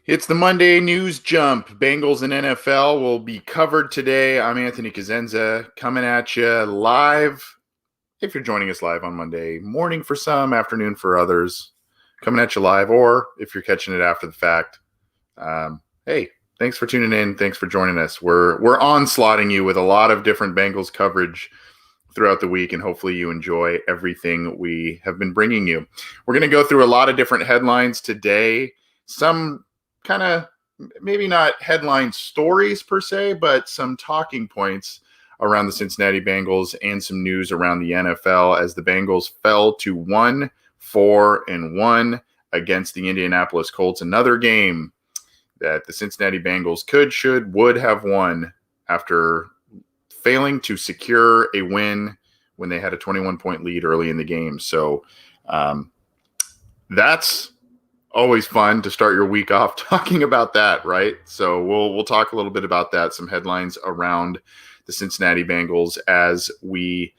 It's the Monday news jump. Bengals and NFL will be covered today. I'm Anthony Cosenza coming at you live. If you're joining us live on Monday morning for some, afternoon for others, coming at you live, or if you're catching it after the fact, hey, thanks for tuning in. Thanks for joining us. We're onslaughting you with a lot of different Bengals coverage throughout the week, and hopefully you enjoy everything we have been bringing you. We're going to go through a lot of different headlines today. Some kind of maybe not headline stories per se, but some talking points around the Cincinnati Bengals and some news around the NFL as the Bengals fell to 1-4-1 against the Indianapolis Colts. Another game that the Cincinnati Bengals would have won after failing to secure a win when they had a 21-point lead early in the game. So that's always fun to start your week off talking about that, right? So we'll talk a little bit about that, some headlines around the Cincinnati Bengals as we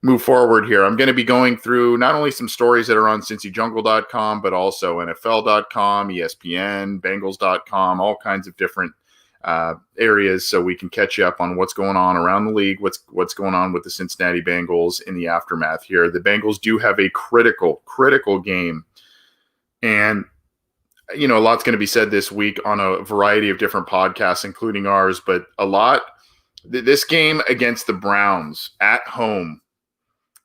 move forward here. I'm going to be going through not only some stories that are on cincyjungle.com, but also NFL.com, ESPN, Bengals.com, all kinds of different areas so we can catch you up on what's going on around the league, what's going on with the Cincinnati Bengals in the aftermath here. The Bengals do have a critical game, and a lot's going to be said this week on a variety of different podcasts, including ours, but this game against the Browns at home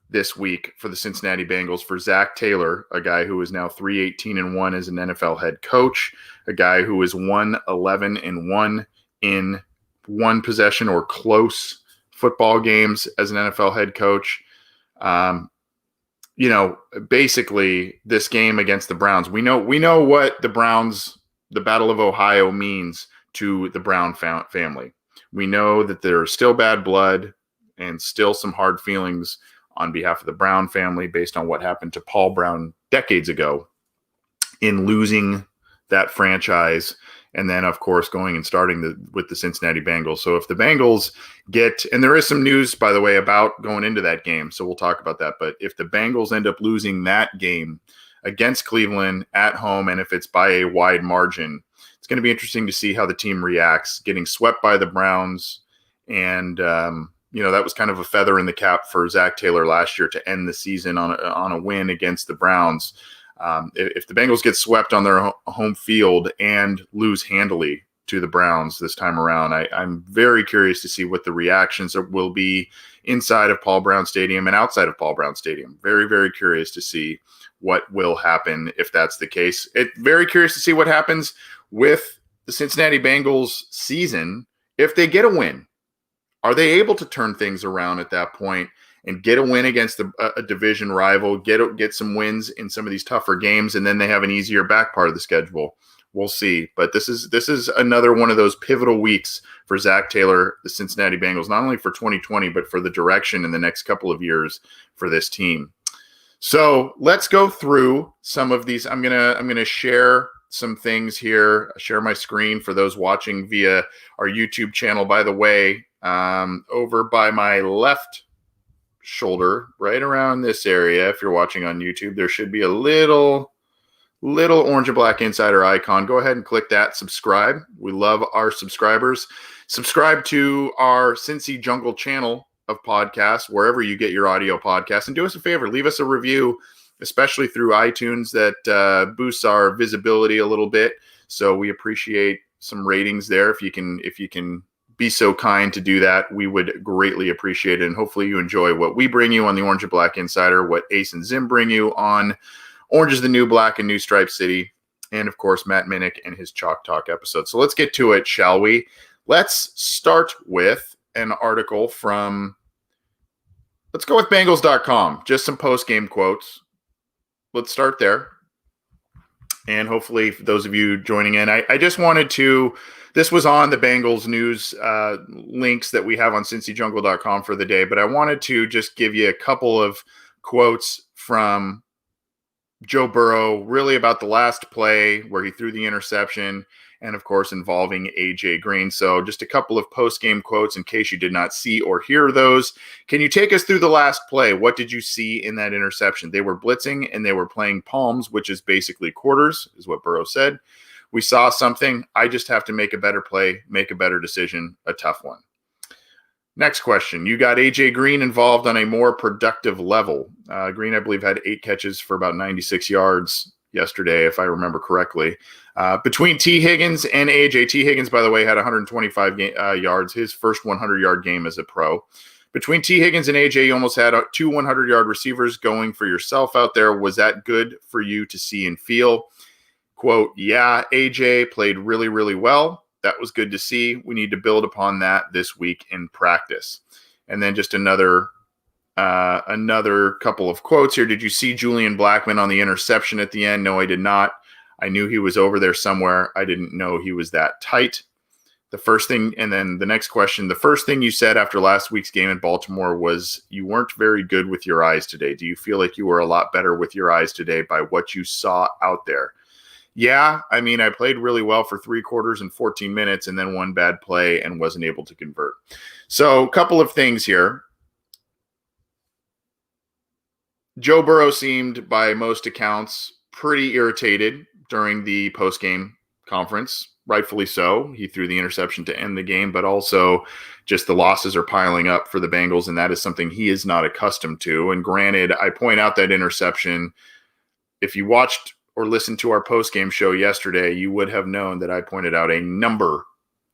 this week for the Cincinnati Bengals, for Zach Taylor, a guy who is now 3-18-1 as an NFL head coach, a guy who is 1-11-1 in one possession or close football games as an NFL head coach. Basically this game against the Browns, we know what the Battle of Ohio means to the Brown family. We know that there's still bad blood and still some hard feelings on behalf of the Brown family based on what happened to Paul Brown decades ago in losing that franchise. And then, of course, going and starting with the Cincinnati Bengals. So if the Bengals and there is some news, by the way, about going into that game, so we'll talk about that. But if the Bengals end up losing that game against Cleveland at home, and if it's by a wide margin, it's going to be interesting to see how the team reacts, getting swept by the Browns. And, that was kind of a feather in the cap for Zach Taylor last year to end the season on a win against the Browns. If the Bengals get swept on their home field and lose handily to the Browns this time around, I'm very curious to see what the reactions will be inside of Paul Brown Stadium and outside of Paul Brown Stadium. Very, very curious to see what will happen if that's the case. Very curious to see what happens with the Cincinnati Bengals season if they get a win. Are they able to turn things around at that point and get a win against a division rival, get some wins in some of these tougher games, and then they have an easier back part of the schedule? We'll see. But this is another one of those pivotal weeks for Zach Taylor, the Cincinnati Bengals, not only for 2020, but for the direction in the next couple of years for this team. So let's go through some of these. I'm gonna share some things here, share my screen for those watching via our YouTube channel. By the way, over by my left shoulder, right around this area, if you're watching on YouTube, there should be a little orange and black insider icon. Go ahead and click that. Subscribe. We love our subscribers. Subscribe to our Cincy Jungle channel of podcasts, wherever you get your audio podcasts, and do us a favor, leave us a review, especially through iTunes. That boosts our visibility a little bit. So we appreciate some ratings there. If you can be so kind to do that, we would greatly appreciate it. And hopefully you enjoy what we bring you on the Orange and Black Insider, what Ace and Zim bring you on Orange is the New Black and New Stripe City, and of course Matt Minnick and his Chalk Talk episode. So let's get to it, shall we? Let's start with an article let's go with Bengals.com, just some post-game quotes. Let's start there. And hopefully for those of you joining in, I just wanted to, this was on the Bengals news links that we have on cincyjungle.com for the day, but I wanted to just give you a couple of quotes from Joe Burrow, really about the last play where he threw the interception, and of course involving AJ Green. So just a couple of post-game quotes in case you did not see or hear those. Can you take us through the last play? What did you see in that interception? They were blitzing and they were playing palms, which is basically quarters, is what Burrow said. We saw something. I just have to make a better play, make a better decision, a tough one. Next question. You got A.J. Green involved on a more productive level. Green, I believe, had 8 catches for about 96 yards yesterday, if I remember correctly. Between T. Higgins and A.J., T. Higgins, by the way, had 125 yards, his first 100-yard game as a pro. Between T. Higgins and A.J., you almost had 2 100-yard receivers going for yourself out there. Was that good for you to see and feel? Quote, yeah, A.J. played really, really well. That was good to see. We need to build upon that this week in practice. And then just another couple of quotes here. Did you see Julian Blackmon on the interception at the end? No, I did not. I knew he was over there somewhere. I didn't know he was that tight. The first thing, and then the next question, the first thing you said after last week's game in Baltimore was you weren't very good with your eyes today. Do you feel like you were a lot better with your eyes today by what you saw out there? Yeah, I mean, I played really well for 3 quarters and 14 minutes and then one bad play and wasn't able to convert. So a couple of things here. Joe Burrow seemed, by most accounts, pretty irritated during the post-game conference. Rightfully so. He threw the interception to end the game, but also just the losses are piling up for the Bengals, and that is something he is not accustomed to. And granted, I point out that interception. If you watched or listened to our post-game show yesterday, you would have known that I pointed out a number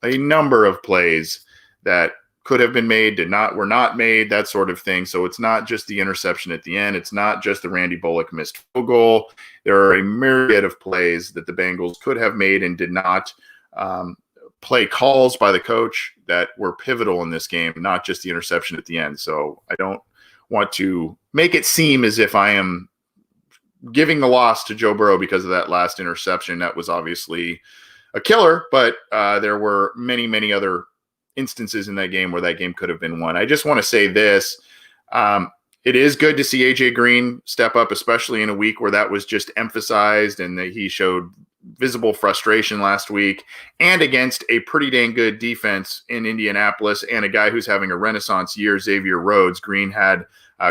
of plays that could have been made, were not made, that sort of thing. So it's not just the interception at the end. It's not just the Randy Bullock missed field goal. There are a myriad of plays that the Bengals could have made and did not. Play calls by the coach that were pivotal in this game, not just the interception at the end. So I don't want to make it seem as if I am giving the loss to Joe Burrow because of that last interception. That was obviously a killer, but there were many, many other instances in that game where that game could have been won. I just want to say this. It is good to see A.J. Green step up, especially in a week where that was just emphasized and that he showed visible frustration last week and against a pretty dang good defense in Indianapolis and a guy who's having a renaissance year, Xavier Rhodes. Green had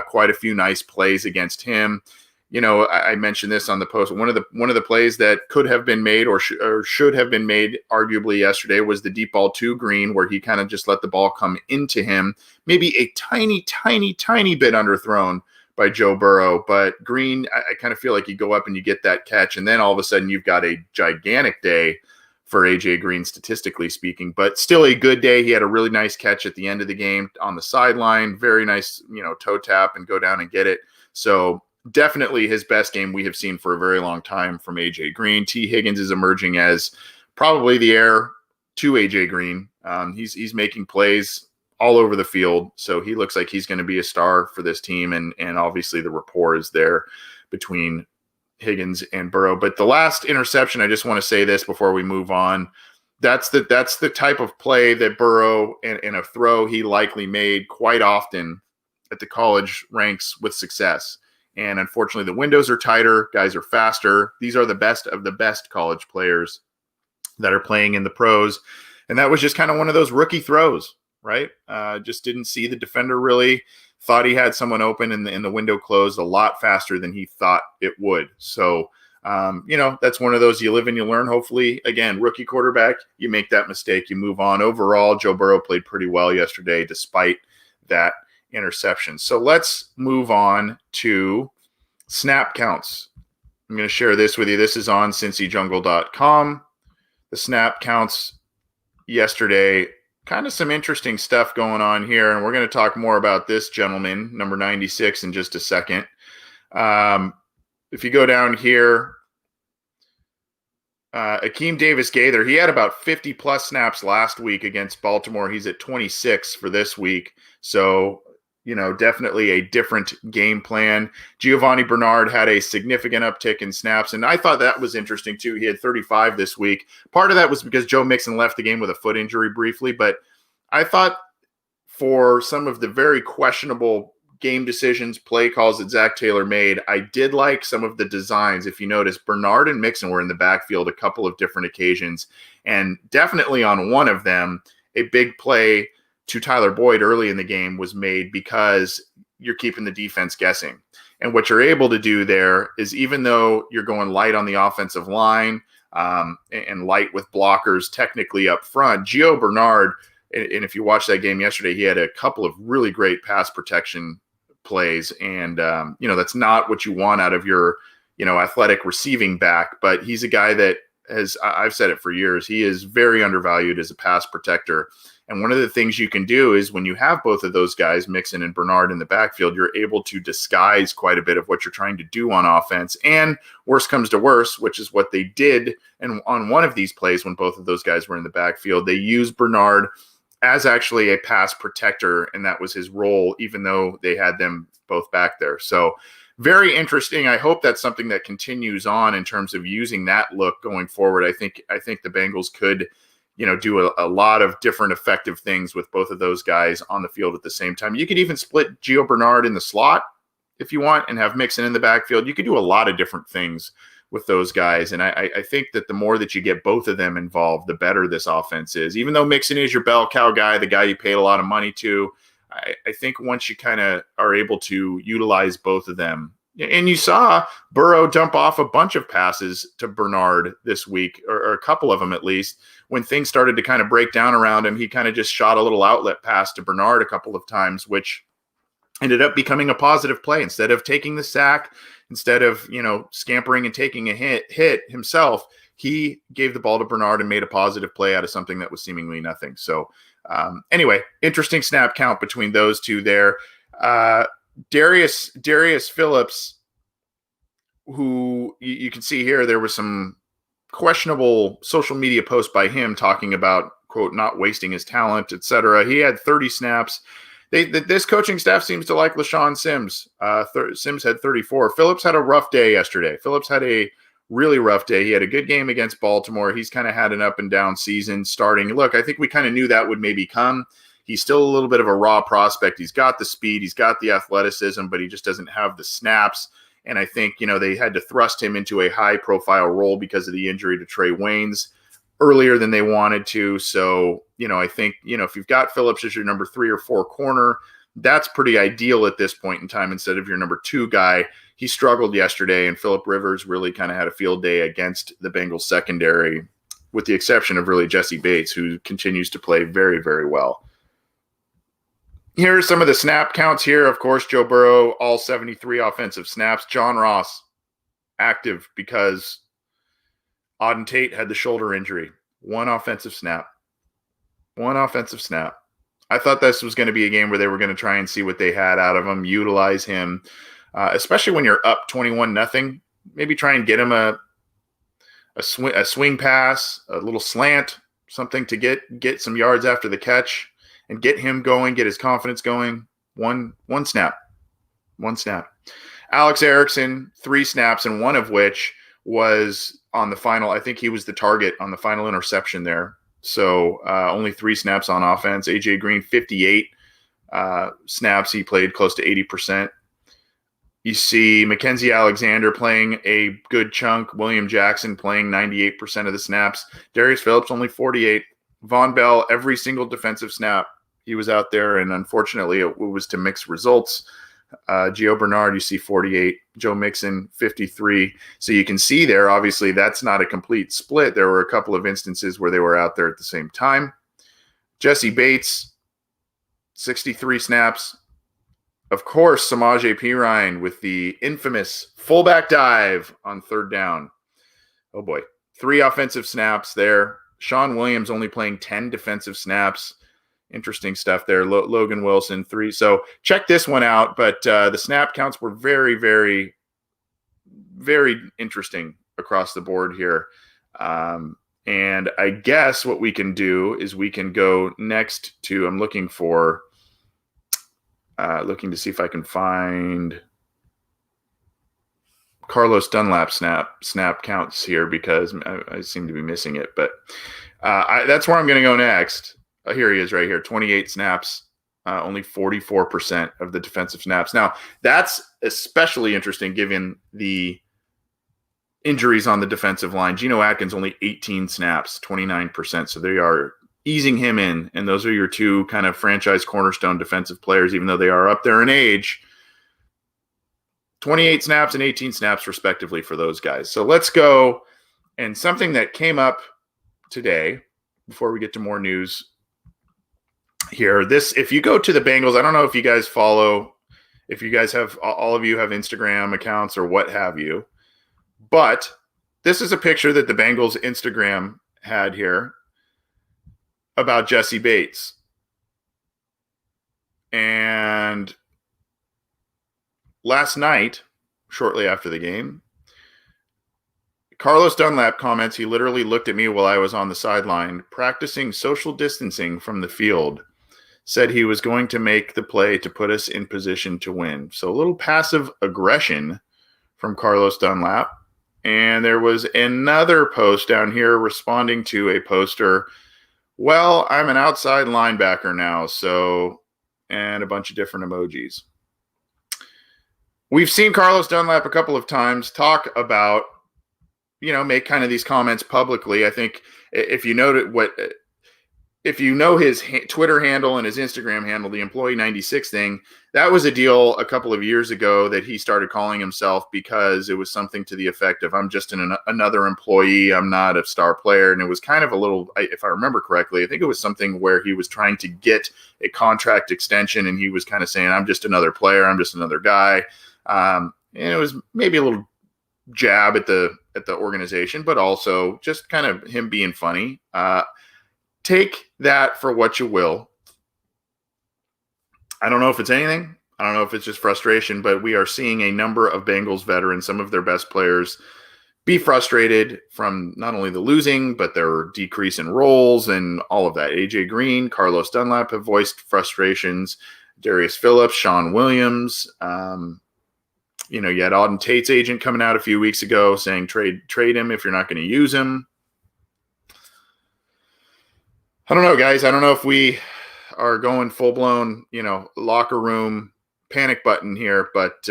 quite a few nice plays against him. You know, I mentioned this on the post. One of the plays that could have been made or should have been made arguably yesterday was the deep ball to Green, where he kind of just let the ball come into him, maybe a tiny bit underthrown by Joe Burrow. But Green, I kind of feel like you go up and you get that catch, and then all of a sudden you've got a gigantic day for A.J. Green, statistically speaking, but still a good day. He had a really nice catch at the end of the game on the sideline. Very nice, toe tap and go down and get it. So definitely his best game we have seen for a very long time from A.J. Green. T. Higgins is emerging as probably the heir to A.J. Green. He's making plays all over the field, so he looks like he's going to be a star for this team, and obviously the rapport is there between Higgins and Burrow. But the last interception, I just want to say this before we move on. That's the type of play that Burrow in a throw he likely made quite often at the college ranks with success. And unfortunately, the windows are tighter. Guys are faster. These are the best of the best college players that are playing in the pros. And that was just kind of one of those rookie throws, right? Just didn't see the defender really. Thought he had someone open and the window closed a lot faster than he thought it would. So, that's one of those you live and you learn. Hopefully, again, rookie quarterback, you make that mistake, you move on. Overall, Joe Burrow played pretty well yesterday despite that interception. So let's move on to snap counts. I'm going to share this with you. This is on CincyJungle.com. The snap counts yesterday, kind of some interesting stuff going on here. And we're going to talk more about this gentleman, number 96, in just a second. If you go down here, Akeem Davis-Gaither, he had about 50-plus snaps last week against Baltimore. He's at 26 for this week. So, definitely a different game plan. Giovanni Bernard had a significant uptick in snaps, and I thought that was interesting too. He had 35 this week. Part of that was because Joe Mixon left the game with a foot injury briefly, but I thought for some of the very questionable game decisions, play calls that Zach Taylor made, I did like some of the designs. If you notice, Bernard and Mixon were in the backfield a couple of different occasions, and definitely on one of them, a big play to Tyler Boyd early in the game was made because you're keeping the defense guessing. And what you're able to do there is, even though you're going light on the offensive line, and light with blockers technically up front. Gio Bernard, and if you watched that game yesterday, he had a couple of really great pass protection plays. And, that's not what you want out of your, athletic receiving back. But he's a guy that I've said it for years, he is very undervalued as a pass protector. And one of the things you can do is when you have both of those guys, Mixon and Bernard, in the backfield, you're able to disguise quite a bit of what you're trying to do on offense. And worse comes to worse, which is what they did. And on one of these plays, when both of those guys were in the backfield, they used Bernard as actually a pass protector, and that was his role, even though they had them both back there. So very interesting. I hope that's something that continues on in terms of using that look going forward. I think the Bengals could do a lot of different effective things with both of those guys on the field at the same time. You could even split Gio Bernard in the slot if you want and have Mixon in the backfield. You could do a lot of different things with those guys. And I think that the more that you get both of them involved, the better this offense is. Even though Mixon is your bell cow guy, the guy you paid a lot of money to, I think once you kind of are able to utilize both of them, and you saw Burrow dump off a bunch of passes to Bernard this week, or a couple of them at least. When things started to kind of break down around him, he kind of just shot a little outlet pass to Bernard a couple of times, which ended up becoming a positive play. Instead of taking the sack, instead of, scampering and taking a hit himself, he gave the ball to Bernard and made a positive play out of something that was seemingly nothing. So anyway, interesting snap count between those two there. Darius Phillips, who you can see here, there was some questionable social media post by him talking about, quote, not wasting his talent, etc. He had 30 snaps. This coaching staff seems to like LaShawn Sims. Sims had 34. Phillips had a rough day yesterday. Phillips had a really rough day. He had a good game against Baltimore. He's kind of had an up and down season starting. Look, I think we kind of knew that would maybe come. He's still a little bit of a raw prospect. He's got the speed. He's got the athleticism, but he just doesn't have the snaps. And I think, they had to thrust him into a high-profile role because of the injury to Trey Waynes earlier than they wanted to. So, I think, if you've got Phillips as your number 3 or 4 corner, that's pretty ideal at this point in time instead of your number 2 guy. He struggled yesterday, and Phillip Rivers really kind of had a field day against the Bengals secondary, with the exception of really Jesse Bates, who continues to play very, very well. Here are some of the snap counts here. Of course, Joe Burrow, all 73 offensive snaps. John Ross, active because Auden Tate had the shoulder injury. One offensive snap. I thought this was going to be a game where they were going to try and see what they had out of him, utilize him, especially when you're up 21-0. Maybe try and get him a swing pass, a little slant, something to get some yards after the catch. And get him going, get his confidence going. One snap. Alex Erickson, 3 snaps, and one of which was on the final. I think he was the target on the final interception there. So only 3 snaps on offense. AJ Green, 58 snaps. He played close to 80%. You see Mackenzie Alexander playing a good chunk. William Jackson playing 98% of the snaps. Darius Phillips, only 48. Von Bell, every single defensive snap. He was out there, and unfortunately, it was to mixed results. Gio Bernard, you see 48. Joe Mixon, 53. So you can see there, obviously, that's not a complete split. There were a couple of instances where they were out there at the same time. Jesse Bates, 63 snaps. Of course, Samaje Perine with the infamous fullback dive on 3rd down. Oh, boy. 3 offensive snaps there. Sean Williams only playing 10 defensive snaps. Interesting stuff there. Logan Wilson, 3. So check this one out. But the snap counts were very, very, very interesting across the board here. And I guess what we can do is we can go next to, I'm looking to see if I can find Carlos Dunlap snap counts here, because I seem to be missing it. But that's where I'm going to go next. Here he is right here, 28 snaps, only 44% of the defensive snaps. Now, that's especially interesting given the injuries on the defensive line. Geno Atkins, only 18 snaps, 29%. So they are easing him in, and those are your 2 kind of franchise cornerstone defensive players, even though they are up there in age. 28 snaps and 18 snaps, respectively, for those guys. So let's go And something that came up today, before we get to more news here, if you go to the Bengals, I don't know if you guys follow, if you guys have, all of you have Instagram accounts or what have you, but this is a picture that the Bengals Instagram had here about Jesse Bates. And last night, shortly after the game, Carlos Dunlap comments, he literally looked at me while I was on the sideline practicing social distancing from the field, said he was going to make the play to put us in position to win. So a little passive aggression from Carlos Dunlap. And there was another post down here responding to a poster. Well, I'm an outside linebacker now, so, and a bunch of different emojis. We've seen Carlos Dunlap a couple of times talk about, make kind of these comments publicly. I think if you know his Twitter handle and his Instagram handle, the Employee 96 thing, that was a deal a couple of years ago that he started calling himself because it was something to the effect of, I'm just another employee, I'm not a star player. And it was kind of a little, if I remember correctly, I think it was something where he was trying to get a contract extension and he was kind of saying, I'm just another player, I'm just another guy. And it was maybe a little jab at the organization, but also just kind of him being funny. Take that for what you will. I don't know if it's anything. I don't know if it's just frustration, but we are seeing a number of Bengals veterans, some of their best players, be frustrated from not only the losing, but their decrease in roles and all of that. AJ Green, Carlos Dunlap have voiced frustrations. Darius Phillips, Sean Williams. You had Auden Tate's agent coming out a few weeks ago saying trade him if you're not going to use him. I don't know, guys. I don't know if we are going full-blown, locker room panic button here, but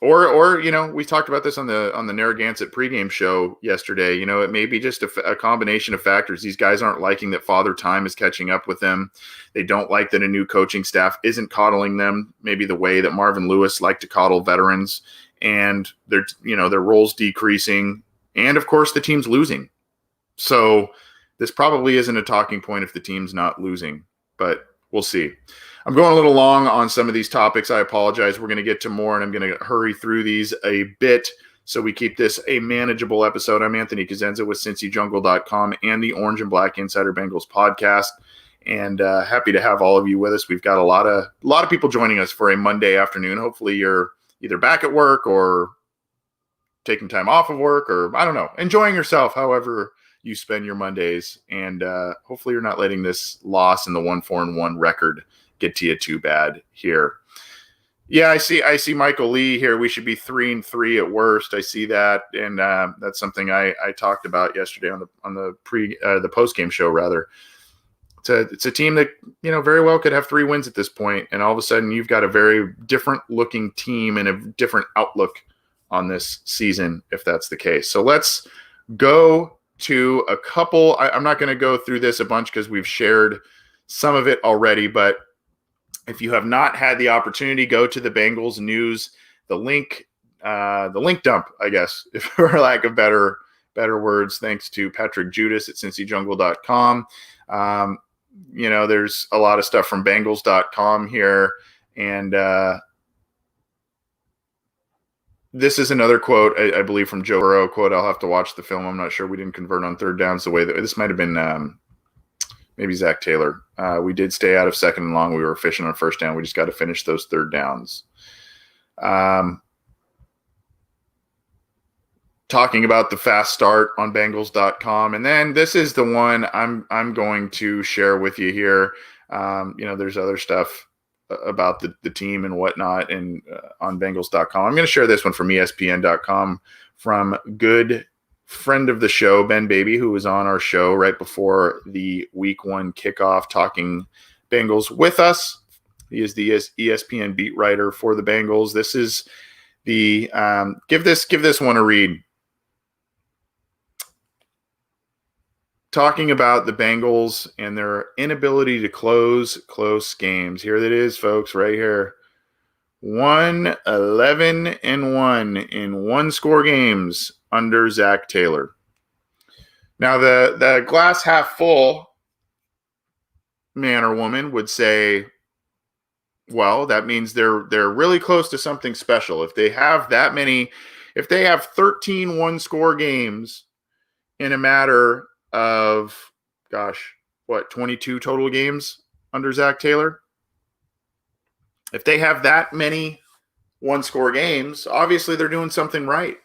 or we talked about this on the Narragansett pregame show yesterday. It may be just a combination of factors. These guys aren't liking that Father Time is catching up with them. They don't like that a new coaching staff isn't coddling them maybe the way that Marvin Lewis liked to coddle veterans, and their roles decreasing, and of course the team's losing. So this probably isn't a talking point if the team's not losing, but we'll see. I'm going a little long on some of these topics. I apologize. We're going to get to more, and I'm going to hurry through these a bit so we keep this a manageable episode. I'm Anthony Cosenza with CincyJungle.com and the Orange and Black Insider Bengals podcast, and happy to have all of you with us. We've got a lot of people joining us for a Monday afternoon. Hopefully you're either back at work or taking time off of work, or I don't know, enjoying yourself, however you spend your Mondays, and hopefully you're not letting this loss in the 1-4-1 record get to you too bad here. Yeah, I see Michael Lee here. We should be 3-3 at worst. I see that, and that's something I talked about yesterday on the post game show rather. It's a team that very well could have 3 wins at this point, and all of a sudden you've got a very different looking team and a different outlook on this season if that's the case. So let's go to a couple. I'm not going to go through this a bunch because we've shared some of it already, but if you have not had the opportunity, go to the Bengals news, the link dump, I guess, if for lack of better words, thanks to Patrick Judas at CincyJungle.com. There's a lot of stuff from Bengals.com here, and this is another quote, I believe, from Joe Burrow quote. I'll have to watch the film. I'm not sure. We didn't convert on third downs the way that this might have been maybe Zach Taylor. We did stay out of second and long. We were efficient on first down. We just got to finish those third downs. Talking about the fast start on Bengals.com. And then this is the one I'm going to share with you here. There's other stuff about the team and whatnot, and on Bengals.com. I'm going to share this one from ESPN.com from good friend of the show, Ben Baby, who was on our show right before the week 1 kickoff talking Bengals with us. He is the ESPN beat writer for the Bengals. This is the give this one a read. Talking about the Bengals and their inability to close close games. Here it is, folks, right here. 1-11-1 in one-score games under Zach Taylor. Now, the glass half full man or woman would say, well, that means they're really close to something special. If they have that many, if they have 13 one-score games in a matter of, 22 total games under Zach Taylor? If they have that many one-score games, obviously they're doing something right.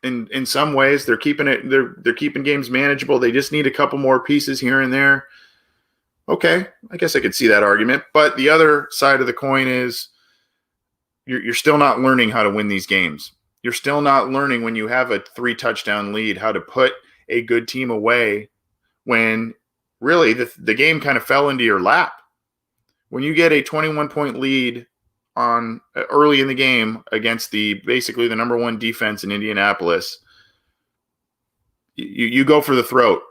In some ways, they're keeping games manageable. They just need a couple more pieces here and there. Okay, I guess I could see that argument. But the other side of the coin is you're still not learning how to win these games. You're still not learning when you have a 3-touchdown lead how to put a good team away when really the game kind of fell into your lap. When you get a 21-point lead on early in the game against basically the number one defense in Indianapolis, you go for the throat.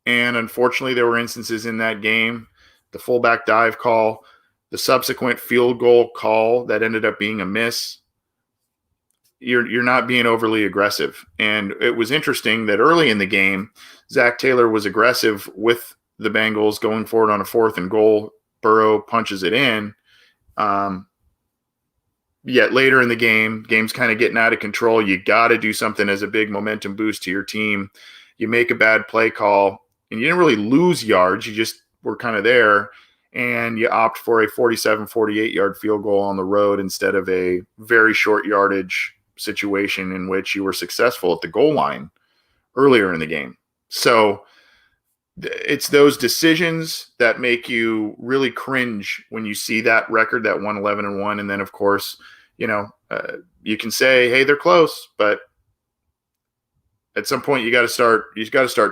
And unfortunately, there were instances in that game, the fullback dive call, the subsequent field goal call that ended up being a miss. You're not being overly aggressive. And it was interesting that early in the game, Zach Taylor was aggressive with the Bengals going forward on a 4th and goal. Burrow punches it in. Yet later in the game's kind of getting out of control. You got to do something as a big momentum boost to your team. You make a bad play call, and you didn't really lose yards. You just were kind of there, and you opt for a 47, 48-yard field goal on the road instead of a very short yardage situation in which you were successful at the goal line earlier in the game. So it's those decisions that make you really cringe when you see that record, that 1-11-1. And then, of course, you can say, hey, they're close, but at some point you got to start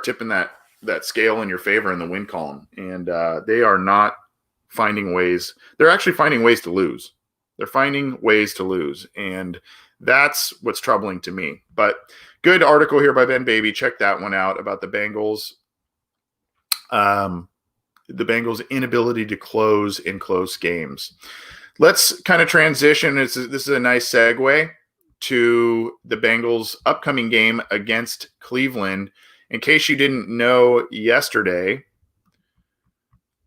tipping that scale in your favor in the win column. And they are not finding ways. They're actually finding ways to lose. They're finding ways to lose. And that's what's troubling to me. But good article here by Ben Baby. Check that one out about the Bengals. The Bengals' inability to close in close games. Let's kind of transition. This is a nice segue to the Bengals' upcoming game against Cleveland. In case you didn't know, yesterday,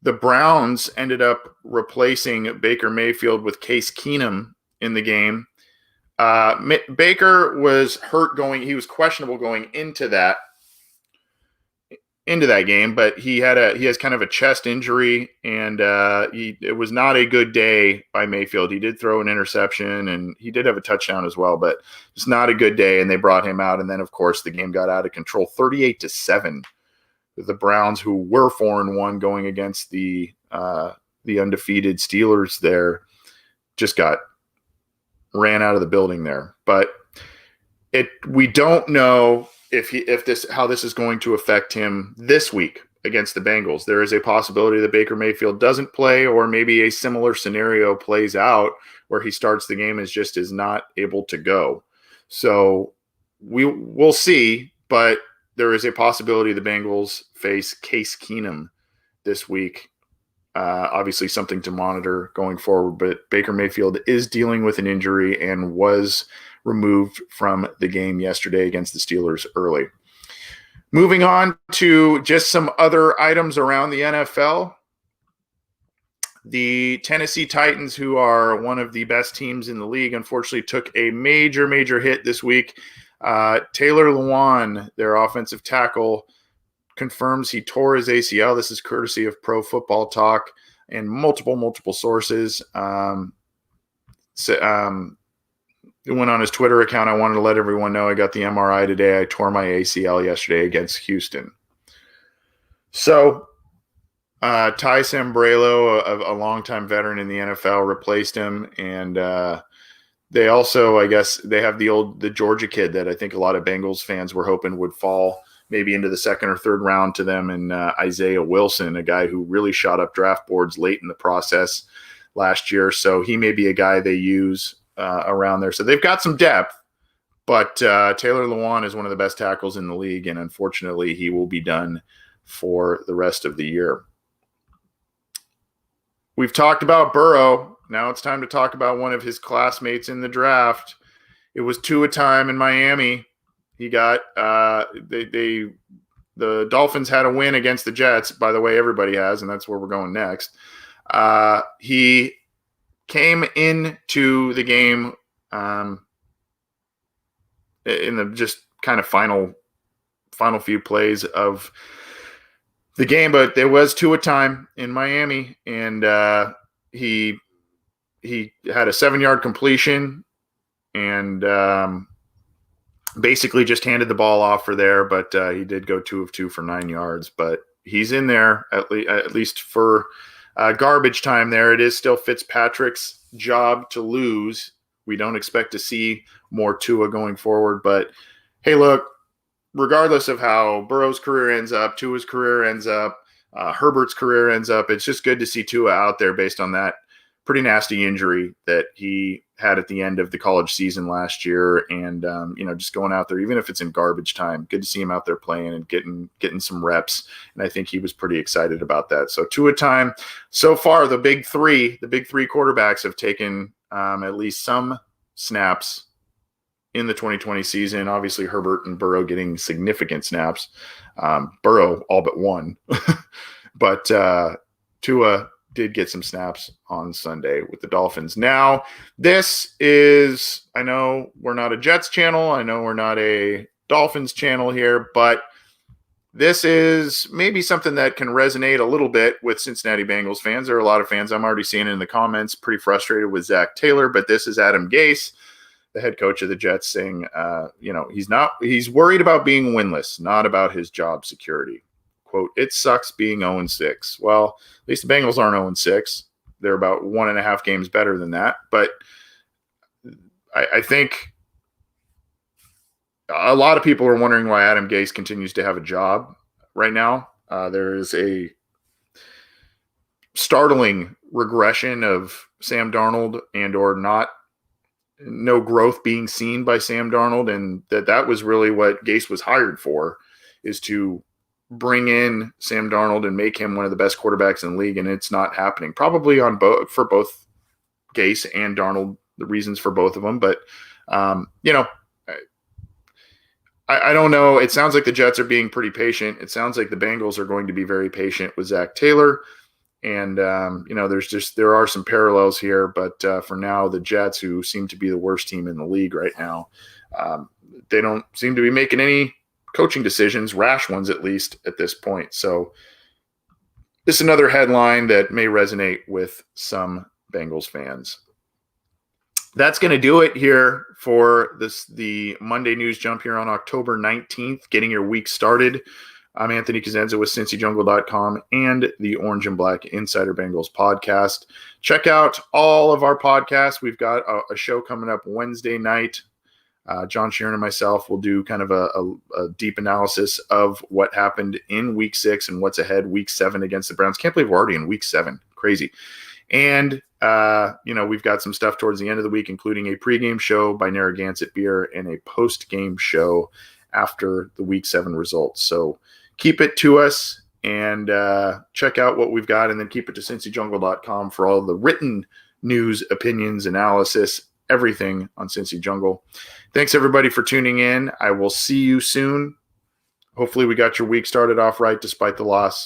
the Browns ended up replacing Baker Mayfield with Case Keenum in the game. Baker was hurt he was questionable going into that game, but he has kind of a chest injury, and it was not a good day by Mayfield. He did throw an interception, and he did have a touchdown as well, but it's not a good day, and they brought him out. And then, of course, the game got out of control, 38-7. The Browns, who were 4-1 going against the undefeated Steelers there, just ran out of the building there. But we don't know how this is going to affect him this week against the Bengals. There is a possibility that Baker Mayfield doesn't play, or maybe a similar scenario plays out where he starts the game is not able to go. So we'll see, but there is a possibility the Bengals face Case Keenum this week. Obviously something to monitor going forward, but Baker Mayfield is dealing with an injury and was removed from the game yesterday against the Steelers early. Moving on to just some other items around the NFL. The Tennessee Titans, who are one of the best teams in the league, unfortunately took a major, major hit this week. Taylor Lewan, their offensive tackle, confirms he tore his ACL. This is courtesy of Pro Football Talk and multiple sources. It went on his Twitter account. I wanted to let everyone know I got the MRI today. I tore my ACL yesterday against Houston. So Ty Sambrailo, a longtime veteran in the NFL, replaced him. And they also, I guess, they have the Georgia kid that I think a lot of Bengals fans were hoping would fall maybe into the second or third round to them, and Isaiah Wilson, a guy who really shot up draft boards late in the process last year. So he may be a guy they use around there. So they've got some depth, but Taylor Lewan is one of the best tackles in the league, and unfortunately he will be done for the rest of the year. we've talked about Burrow. Now it's time to talk about one of his classmates in the draft. It was Tua time in Miami. He got the Dolphins had a win against the Jets. By the way, everybody has, and that's where we're going next. He came into the game in the just kind of final few plays of the game, but there was Tua time in Miami, and he had a 7-yard completion and basically just handed the ball off for there, but he did go 2 of 2 for 9 yards. But he's in there at least for garbage time there. It is still Fitzpatrick's job to lose. We don't expect to see more Tua going forward, but hey, look, regardless of how Burrow's career ends up, Tua's career ends up, Herbert's career ends up, it's just good to see Tua out there based on that pretty nasty injury that he had at the end of the college season last year. And, just going out there, even if it's in garbage time, good to see him out there playing and getting some reps. And I think he was pretty excited about that. So Tua time. So far, the big three quarterbacks have taken at least some snaps in the 2020 season. Obviously, Herbert and Burrow getting significant snaps. Burrow all but one. But Tua did get some snaps on Sunday with the Dolphins. Now, this is, I know we're not a Jets channel. I know we're not a Dolphins channel here, but this is maybe something that can resonate a little bit with Cincinnati Bengals fans. There are a lot of fans, I'm already seeing it in the comments, pretty frustrated with Zach Taylor, but this is Adam Gase, the head coach of the Jets, saying, he's worried about being winless, not about his job security. Quote, "It sucks being 0-6. Well, at least the Bengals aren't 0-6. They're about 1.5 games better than that. But I think a lot of people are wondering why Adam Gase continues to have a job right now. There is a startling regression of Sam Darnold and/or no growth being seen by Sam Darnold, and that was really what Gase was hired for, is to bring in Sam Darnold and make him one of the best quarterbacks in the league, and it's not happening. Probably for both Gase and Darnold, the reasons for both of them. But I don't know. It sounds like the Jets are being pretty patient. It sounds like the Bengals are going to be very patient with Zach Taylor. And, there are some parallels here, but for now, the Jets, who seem to be the worst team in the league right now, they don't seem to be making any coaching decisions, rash ones at least at this point. So this is another headline that may resonate with some Bengals fans. That's going to do it here for the Monday News Jump here on October 19th, getting your week started. I'm Anthony Cosenza with CincyJungle.com and the Orange and Black Insider Bengals podcast. Check out all of our podcasts. We've got a show coming up Wednesday night. John Sheeran and myself will do kind of a deep analysis of what happened in week 6 and what's ahead week 7 against the Browns. Can't believe we're already in week 7. Crazy. And, we've got some stuff towards the end of the week, including a pregame show by Narragansett Beer and a post-game show after the week 7 results. So keep it to us and check out what we've got, and then keep it to CincyJungle.com for all the written news, opinions, analysis, everything on Cincy Jungle. Thanks, everybody, for tuning in. I will see you soon. Hopefully we got your week started off right despite the loss.